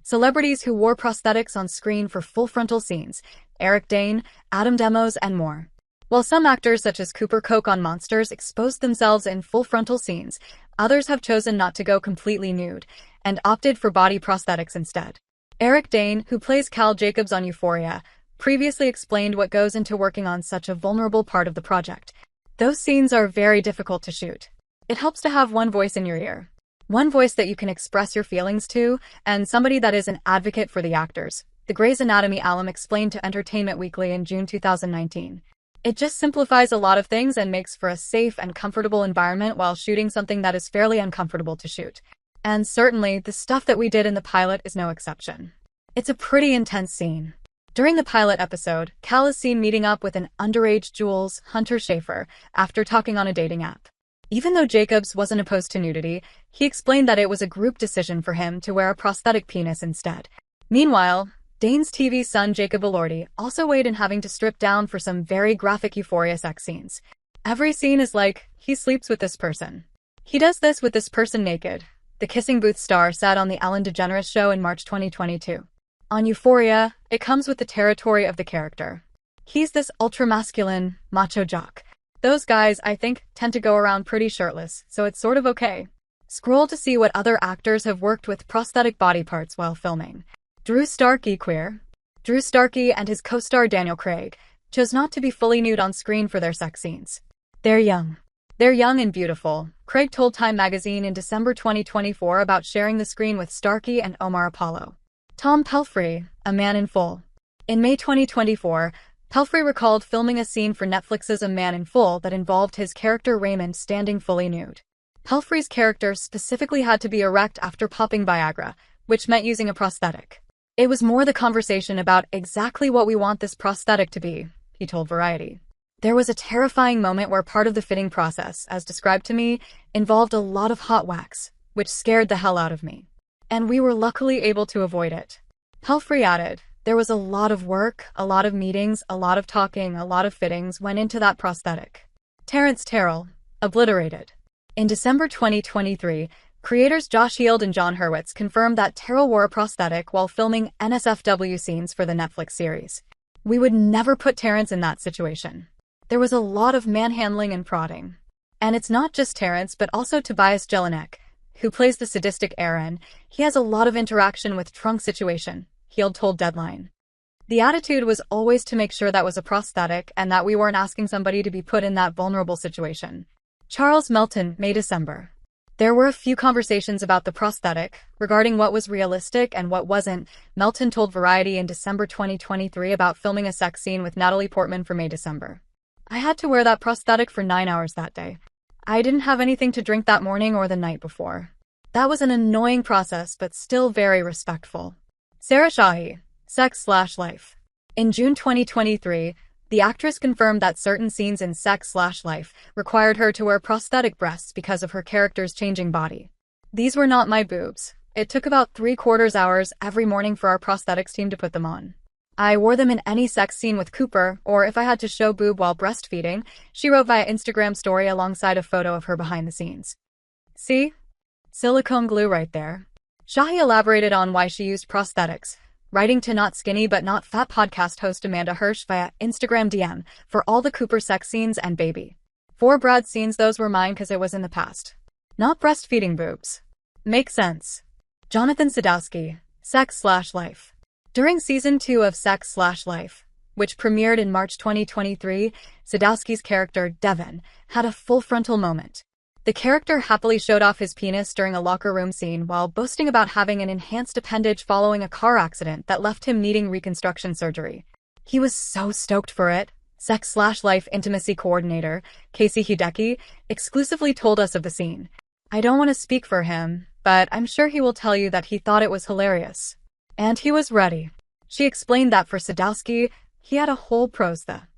Celebrities who wore prosthetics on screen for full-frontal scenes, Dane, Adam Demos, and more. While some actors such as Cooper Coke on Monsters exposed themselves in full-frontal scenes, others have chosen not to go completely nude and opted for body prosthetics instead. Dane, who plays Cal Jacobs on Euphoria, previously explained what goes into working on such a vulnerable part of the project. Those scenes are very difficult to shoot. It helps to have one voice in your ear. One voice that you can express your feelings to, and somebody that is an advocate for the actors, the Grey's Anatomy alum explained to Entertainment Weekly in June 2019. It just simplifies a lot of things and makes for a safe and comfortable environment while shooting something that is fairly uncomfortable to shoot. And certainly, the stuff that we did in the pilot is no exception. It's a pretty intense scene. During the pilot episode, Cal is seen meeting up with an underage Jules Hunter Schafer after talking on a dating app. Even though Jacobs wasn't opposed to nudity, he explained that it was a group decision for him to wear a prosthetic penis instead. Meanwhile, Dane's TV son Jacob Elordi also weighed in having to strip down for some very graphic Euphoria sex scenes. Every scene is like, he sleeps with this person. He does this with this person naked, the Kissing Booth star said on the Ellen DeGeneres show in March 2022. On Euphoria, it comes with the territory of the character. He's this ultra-masculine, macho jock. Those guys, I think, tend to go around pretty shirtless, so it's sort of okay. Scroll to see what other actors have worked with prosthetic body parts while filming. Drew Starkey queer. Drew Starkey and his co-star Daniel Craig chose not to be fully nude on screen for their sex scenes. They're young. They're young and beautiful, Craig told Time magazine in December 2024 about sharing the screen with Starkey and Omar Apollo. Tom Pelphrey, A Man in Full. In May 2024, Pelphrey recalled filming a scene for Netflix's A Man in Full that involved his character Raymond standing fully nude. Pelphrey's character specifically had to be erect after popping Viagra, which meant using a prosthetic. It was more the conversation about exactly what we want this prosthetic to be, he told Variety. There was a terrifying moment where part of the fitting process, as described to me, involved a lot of hot wax, which scared the hell out of me. And we were luckily able to avoid it. Pelphrey added, there was a lot of work, a lot of meetings, a lot of talking, a lot of fittings went into that prosthetic. Terrence Terrell, Obliterated. In December 2023, creators Josh Heald and John Hurwitz confirmed that Terrell wore a prosthetic while filming NSFW scenes for the Netflix series. We would never put Terrence in that situation. There was a lot of manhandling and prodding. And it's not just Terrence but also Tobias Jelinek, who plays the sadistic Aaron. He has a lot of interaction with trunk situation, Heald told Deadline. The attitude was always to make sure that was a prosthetic and that we weren't asking somebody to be put in that vulnerable situation. Charles Melton, May-December. There were a few conversations about the prosthetic, regarding what was realistic and what wasn't. Melton told Variety in December 2023 about filming a sex scene with Natalie Portman for May-December. I had to wear that prosthetic for 9 hours that day. I didn't have anything to drink that morning or the night before. That was an annoying process but still very respectful. Sarah Shahi, Sex/Life. In June 2023, the actress confirmed that certain scenes in Sex/Life required her to wear prosthetic breasts because of her character's changing body. These were not my boobs. It took about 3/4 hours every morning for our prosthetics team to put them on. I wore them in any sex scene with Cooper, or if I had to show boob while breastfeeding, she wrote via Instagram story alongside a photo of her behind the scenes. See? Silicone glue right there. Shahi elaborated on why she used prosthetics, writing to Not Skinny But Not Fat podcast host Amanda Hirsch via Instagram DM for all the Cooper sex scenes and baby. 4 Brad scenes, those were mine because it was in the past. Not breastfeeding boobs. Makes sense. Jonathan Sadowski, Sex/Life. During Season 2 of Sex/Life, which premiered in March 2023, Sadowski's character, Devin, had a full-frontal moment. The character happily showed off his penis during a locker room scene while boasting about having an enhanced appendage following a car accident that left him needing reconstruction surgery. He was so stoked for it. Sex/Life intimacy coordinator, Casey Hideki, exclusively told us of the scene. I don't want to speak for him, but I'm sure he will tell you that he thought it was hilarious. And he was ready. She explained that for Sadowski, he had a whole prosthetic